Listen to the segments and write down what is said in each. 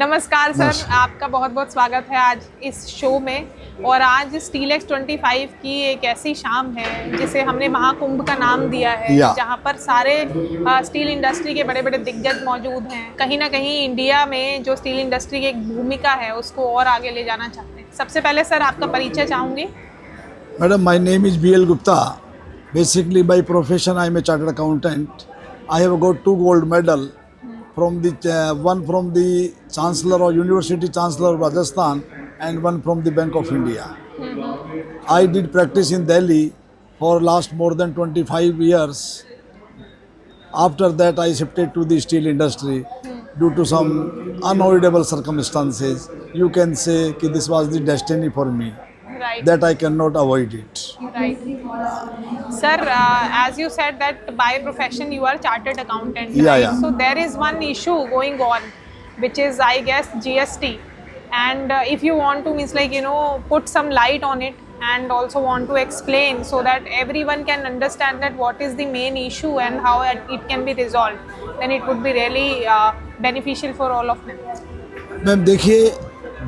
नमस्कार सर, आपका बहुत बहुत स्वागत है आज इस शो में। और आज स्टीलेक्स 25 की एक ऐसी शाम है जिसे हमने महाकुंभ का नाम दिया है, जहां पर सारे स्टील इंडस्ट्री के बड़े बड़े दिग्गज मौजूद हैं। कहीं ना कहीं इंडिया में जो स्टील इंडस्ट्री की एक भूमिका है उसको और आगे ले जाना चाहते हैं। सबसे पहले सर आपका परिचय चाहूँगी। Madam, my name is BL Gupta. Basically, by profession, I am a chartered accountant. I have got 2 gold medal from the one from the Chancellor or University Chancellor of Rajasthan and one from the Bank of India. I did practice in Delhi for last more than 25 years. After that, I shifted to the steel industry due to some unavoidable circumstances. You can say that this was the destiny for me. Right. That I cannot avoid it. Right. Sir, as you said that by profession you are chartered accountant, Yeah, right? yeah. So there is one issue going on, which is I guess GST. And if you want to put some light on it and also want to explain so that everyone can understand that what is the main issue and how it can be resolved, then it would be really beneficial for all of them. Ma'am देखिए,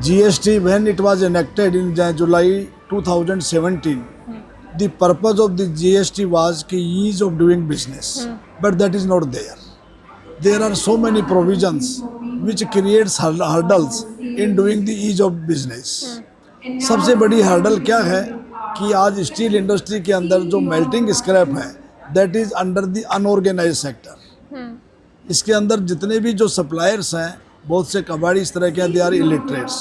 GST when it was enacted in July 2017, the purpose of the GST was the ease of doing business, but that is not there. There are so many provisions which creates hurdles in doing the ease of business. सबसे बड़ी hurdle क्या है कि आज steel industry के अंदर जो melting scrap है, that is under the unorganised sector. इसके अंदर जितने भी जो सप्लायर्स हैं, बहुत से कबाड़ी इस तरह के, दे आर इलिटरेट्स।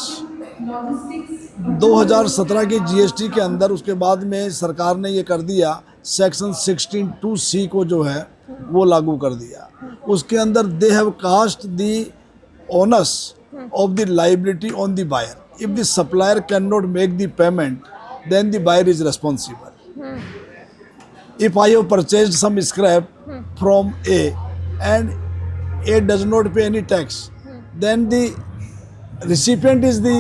2017 के GST के अंदर उसके बाद में सरकार ने ये कर दिया, सेक्शन 16(2)(c) को जो है वो लागू कर दिया। उसके अंदर they have cast the onus of the liability on the buyer. If the supplier can not make the payment, then the buyer is responsible. If I have purchased some scrap from A and A does not pay any tax, then the recipient is the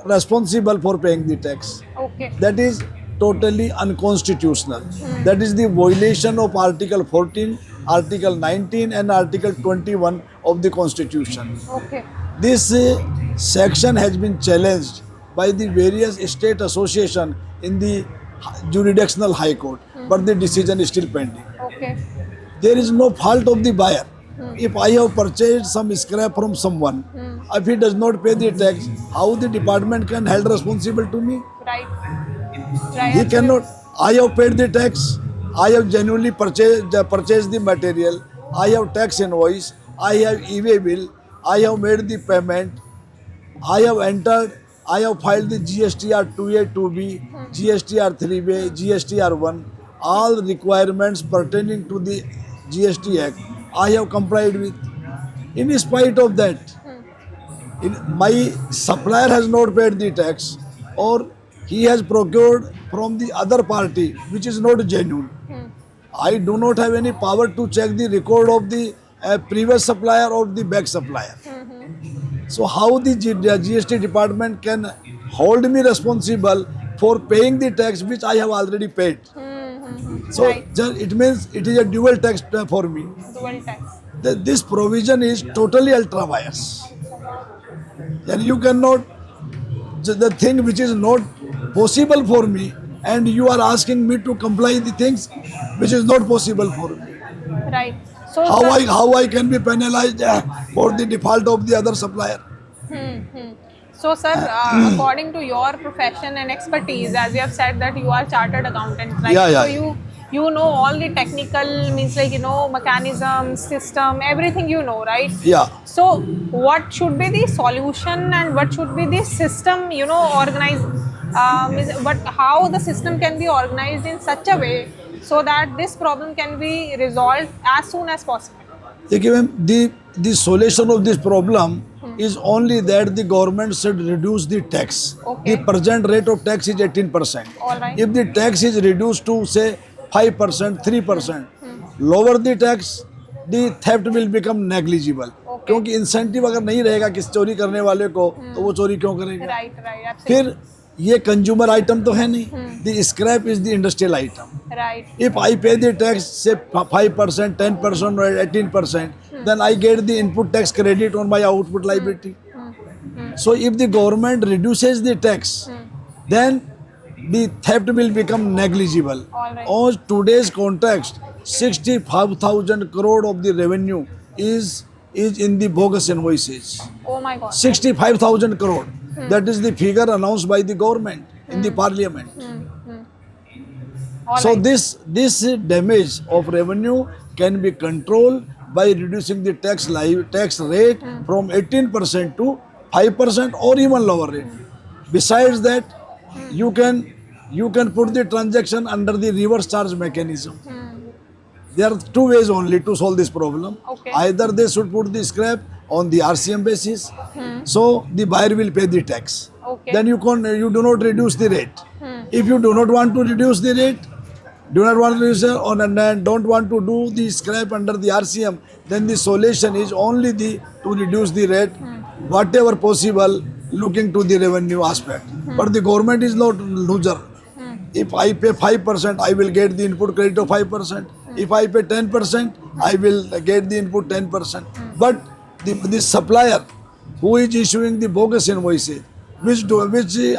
responsible for paying the tax. Okay. That is totally unconstitutional. That is the violation of Article 14, Article 19 and Article 21 of the Constitution. Okay. This section has been challenged by the various state association in the jurisdictional high court, but the decision is still pending. Okay. There is no fault of the buyer. If I have purchased some scrap from someone, if he does not pay the tax, how the department can held responsible to me? Right. Right. He cannot. I have paid the tax. I have genuinely purchased the material. I have tax invoice. I have e-way bill. I have made the payment. I have entered. I have filed the GSTR 2A, 2B, GSTR 3B, GSTR 1. All requirements pertaining to the GST Act I have complied with. In spite of that, my supplier has not paid the tax, or he has procured from the other party which is not genuine. I do not have any power to check the record of the previous supplier or the back supplier. So how the GST department can hold me responsible for paying the tax which I have already paid? So Right. it means it is a dual tax for me. Dual tax. This provision is totally ultra vires. And you cannot, the thing which is not possible for me, and you are asking me to comply the things which is not possible for me. Right. So How I can be penalized for the default of the other supplier? So sir, according to your profession and expertise, as you have said that you are chartered accountant, right? Yeah. So you know all the technical mechanism, system, everything you know, right? Yeah. So what should be the solution and what should be the system, organized? But how the system can be organized in such a way so that this problem can be resolved as soon as possible? देखिए ma'am, the solution of this problem is only that the government should reduce the tax. Okay. The present rate of tax is 18%. All right. If the tax is reduced to say 5%, 3%, lower the tax, the theft will become negligible. Okay. क्योंकि incentive अगर नहीं रहेगा किस चोरी करने वाले को, तो वो चोरी क्यों करेगा? Right, absolutely. फिर ये कंज्यूमर आइटम तो है नहीं, the scrap is the industrial item. Right. If I pay the tax, say 5%, 10% or 18%, then I get the input tax credit on my output liability. So if the government reduces the tax, then the theft will become negligible. All right. On today's context, 65,000 crore of the revenue is in the bogus invoices. Oh my God. 65,000 crore. That is the figure announced by the government in the parliament. All So right. this damage of revenue can be controlled by reducing the tax rate from 18% to 5% or even lower rate. Besides that, you can put the transaction under the reverse charge mechanism. There are two ways only to solve this problem. Okay. Either they should put the scrap on the RCM basis, so the buyer will pay the tax. Okay. Then you do not reduce the rate. If you do not want to reduce the rate, don't want to do the scrap under the RCM, then the solution is only to reduce the rate, whatever possible, looking to the revenue aspect. But the government is not loser. If I pay 5%, I will get the input credit of 5%. If I pay 10%, I will get the input 10%. But the supplier who is issuing the bogus invoices, which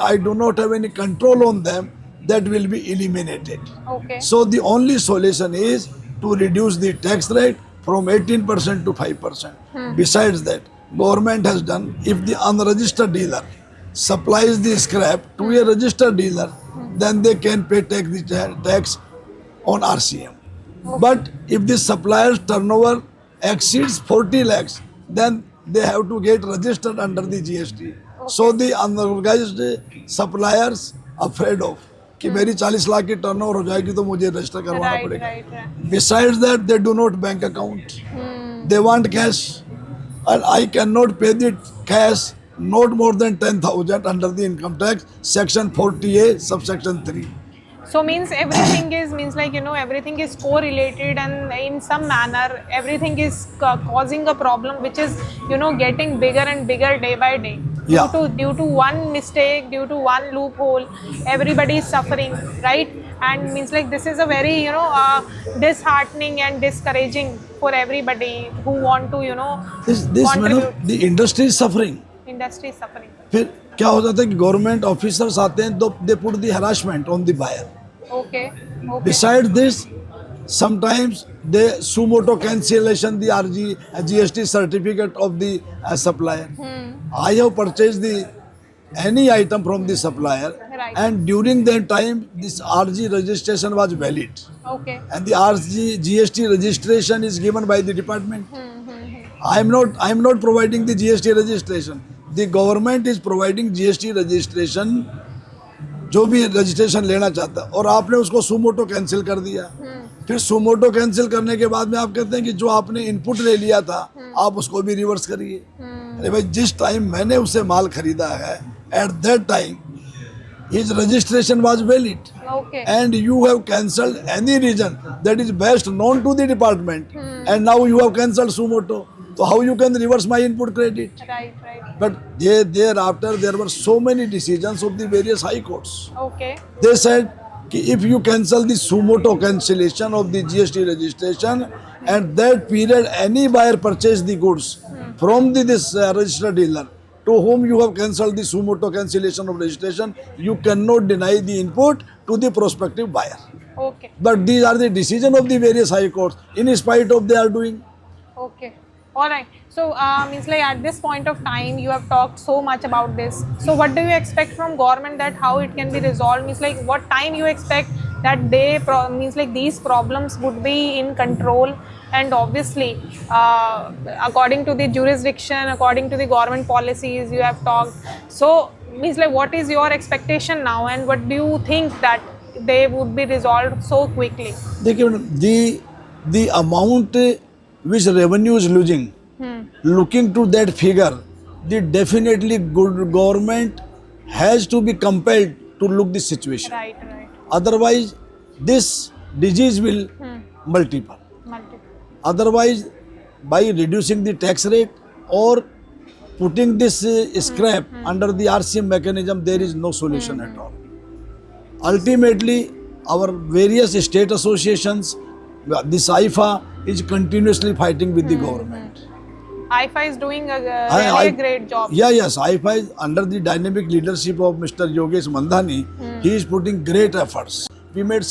I do not have any control on them, that will be eliminated. Okay. So the only solution is to reduce the tax rate from 18% to 5%. Besides that, government has done, if the unregistered dealer supplies the scrap to a registered dealer, then they can pay tax on RCM. But if the supplier's turnover exceeds 40 lakhs, then they have to get registered under the GST. So the unorganized suppliers afraid of कि मेरी 40 लाख की turnover हो जाएगी तो मुझे register करवाना Right, पड़ेगा. right, right. Besides that, they do not bank account. They want cash, and I cannot pay the cash not more than 10,000 under the income tax section 40A subsection 3. So means everything is everything is correlated, and in some manner everything is causing a problem which is getting bigger and bigger day by day. Yeah. Due to one mistake, due to one loophole, everybody is suffering, right? And means like this is a very disheartening and discouraging for everybody who want to This contribute. the industry is suffering. Industry is suffering. फिर क्या हो जाता है कि government officers आते हैं तो they put the harassment on the buyer. Okay. Okay. Besides this, sometimes they sumoto cancellation the GST certificate of the supplier. I have purchased any item from the supplier, Right. and during that time this RG registration was valid, Okay. and the GST registration is given by the department. I am not providing the GST registration. The government is providing GST registration. जो भी registration लेना चाहता है, और आपने उसको suo motu cancel कर दिया. फिर सुमोटो कैंसिल करने के बाद में आप कहते हैं कि जो आपने इनपुट ले लिया था आप उसको भी रिवर्स करिए. अरे भाई, जिस टाइम मैंने उससे माल खरीदा है, at that time his registration was valid, Okay. and you have cancelled any reason that is best known to the department, and now you have cancelled sumoto. So how you can reverse my input credit? Right. Right. But thereafter there were so many decisions of the various high courts. Okay. They said कि if you cancel the sumoto cancellation of the GST registration, and that period any buyer purchase the goods from this registered dealer to whom you have cancelled the sumoto cancellation of registration, you cannot deny the input to the prospective buyer. Okay. But these are the decision of the various high courts in spite of they are doing. Okay. All right. So means like at this point of time you have talked so much about this. So what do you expect from government, that how it can be resolved? Means like what time you expect that means like these problems would be in control, and obviously according to the jurisdiction, according to the government policies you have talked. So means like what is your expectation now, and what do you think that they would be resolved so quickly? देखिए madam, the amount which revenue is losing, looking to that figure, the definitely good government has to be compelled to look this situation. Right. Right. Otherwise, this disease will multiply. Otherwise, by reducing the tax rate or putting this scrap under the RCM mechanism, there is no solution at all. Ultimately, our various state associations, this IFA is continuously fighting with the government. IFA is doing a great job. Yeah, yes. IFA is under the dynamic leadership of Mr. Yogesh Mandhani. He is putting great efforts. We met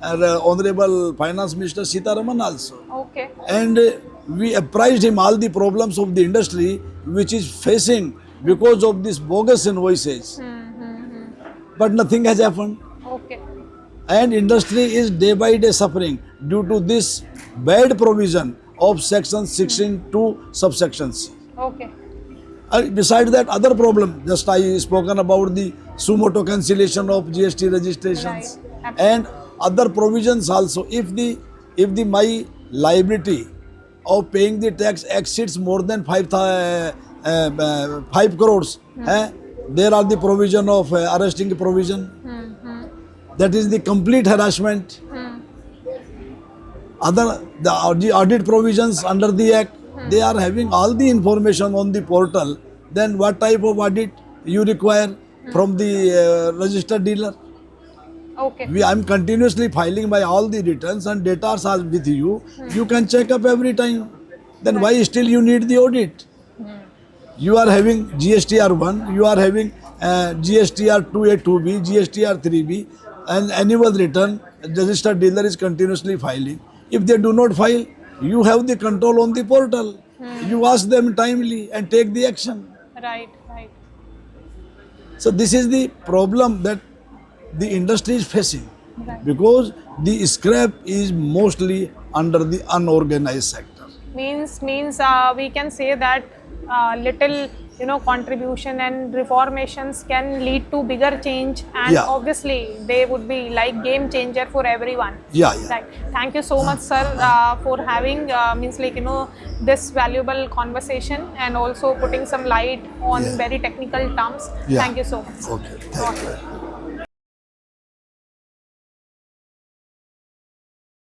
Honorable Finance Minister Sitaraman also. Okay. And we apprised him all the problems of the industry which is facing because of these bogus invoices. But nothing has happened. Okay. And industry is day by day suffering due to this bad provision of section 16(2) subsection C. Okay. Besides that, other problem, just I spoken about the suo motu cancellation of GST registrations, Right. and other provisions also. If the my liability of paying the tax exceeds more than 5 crores, there are the provision of arresting provision. That is the complete harassment. The audit provisions under the Act, they are having all the information on the portal. Then what type of audit you require from the registered dealer? Okay. I am continuously filing my all the returns and data are with you. You can check up every time. Then why still you need the audit? You are having GSTR 1, you are having GSTR 2A, 2B, GSTR 3B, and annual return. Registered dealer is continuously filing. If they do not file, you have the control on the portal. You ask them timely and take the action. Right, right. So this is the problem that the industry is facing, Right. because the scrap is mostly under the unorganized sector. Means we can say that little contribution and reformations can lead to bigger change, and Yeah. obviously they would be like game changer for everyone. Yeah. Right. Thank you so much, sir, for having this valuable conversation and also putting some light on Yeah. very technical terms. Yeah. Thank you so much. Okay. Thank you.